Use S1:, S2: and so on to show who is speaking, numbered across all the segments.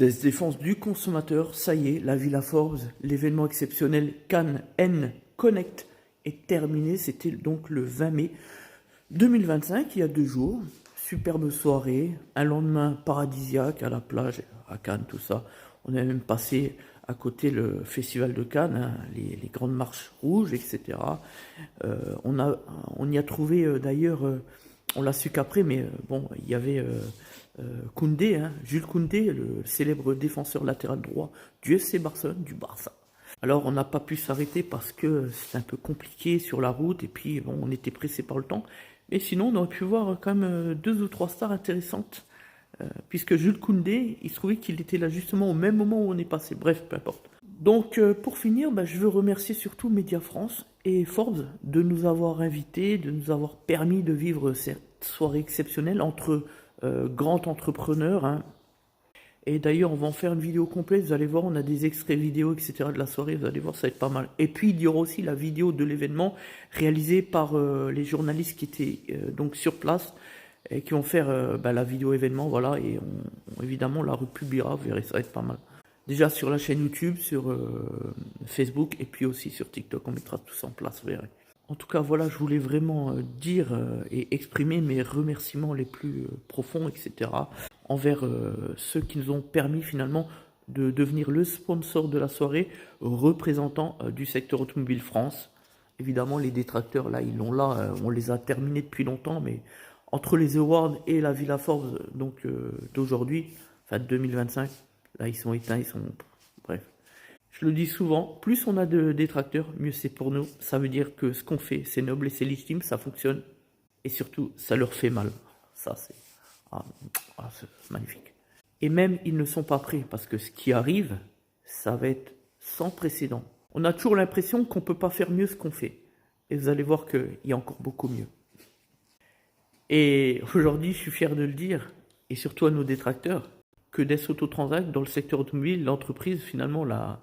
S1: Défense du consommateur, ça y est, la Villa Forbes, l'événement exceptionnel Cannes N Connect est terminé. C'était donc le 20 mai 2025, il y a 2 jours. Superbe soirée, un lendemain paradisiaque à la plage, à Cannes, tout ça. On a même passé à côté le festival de Cannes, hein, les grandes marches rouges, etc. On y a trouvé d'ailleurs, on l'a su qu'après, mais bon, il y avait Koundé, hein, Jules Koundé, le célèbre défenseur latéral droit du FC Barcelone, du Barça. Alors on n'a pas pu s'arrêter parce que c'est un peu compliqué sur la route et puis bon, on était pressé par le temps. Mais sinon on aurait pu voir quand même 2 ou 3 stars intéressantes. Puisque Jules Koundé, il se trouvait qu'il était là justement au même moment où on est passé. Bref, peu importe. Donc pour finir, je veux remercier surtout Média France et Forbes de nous avoir invités, de nous avoir permis de vivre cette soirée exceptionnelle entre grands entrepreneurs. Hein. Et d'ailleurs, on va en faire une vidéo complète, vous allez voir, on a des extraits vidéo, etc. de la soirée, vous allez voir, ça va être pas mal. Et puis, il y aura aussi la vidéo de l'événement réalisée par les journalistes qui étaient donc sur place et qui vont faire la vidéo événement, voilà, et évidemment, on la republiera, vous verrez, ça va être pas mal. Déjà sur la chaîne YouTube, sur Facebook, et puis aussi sur TikTok, on mettra tout ça en place, vous verrez. En tout cas, voilà, je voulais vraiment dire et exprimer mes remerciements les plus profonds, etc., envers ceux qui nous ont permis finalement de devenir le sponsor de la soirée, représentant du secteur automobile France. Évidemment, les détracteurs, là, ils l'ont là, on les a terminés depuis longtemps, mais entre les awards et la Villa Forbes donc d'aujourd'hui, enfin 2025, là, ils sont éteints, ils sont... Bref. Je le dis souvent, plus on a de détracteurs, mieux c'est pour nous. Ça veut dire que ce qu'on fait, c'est noble et c'est légitime, ça fonctionne. Et surtout, ça leur fait mal. Ça, c'est c'est magnifique. Et même, ils ne sont pas prêts, parce que ce qui arrive, ça va être sans précédent. On a toujours l'impression qu'on ne peut pas faire mieux ce qu'on fait. Et vous allez voir qu'il y a encore beaucoup mieux. Et aujourd'hui, je suis fier de le dire, et surtout à nos détracteurs, que DS Autotransact, dans le secteur automobile, l'entreprise finalement la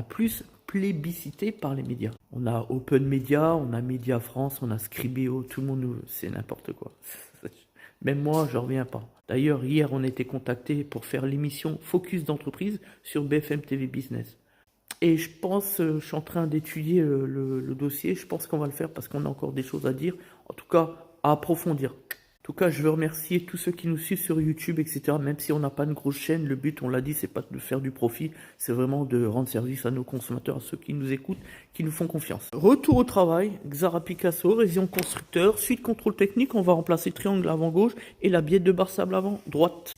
S1: plus plébiscitée par les médias. On a Open Media, on a Média France, on a Scribeo, tout le monde, c'est n'importe quoi. Même moi, je reviens pas. D'ailleurs, hier, on a été contacté pour faire l'émission Focus d'entreprise sur BFM TV Business. Et je pense, je suis en train d'étudier le dossier, je pense qu'on va le faire parce qu'on a encore des choses à dire, en tout cas, à approfondir. En tout cas, je veux remercier tous ceux qui nous suivent sur YouTube, etc. Même si on n'a pas une grosse chaîne, le but, on l'a dit, c'est pas de faire du profit, c'est vraiment de rendre service à nos consommateurs, à ceux qui nous écoutent, qui nous font confiance. Retour au travail, Xara Picasso, révision constructeur, suite contrôle technique, on va remplacer triangle avant gauche et la biette de barre sable avant droite.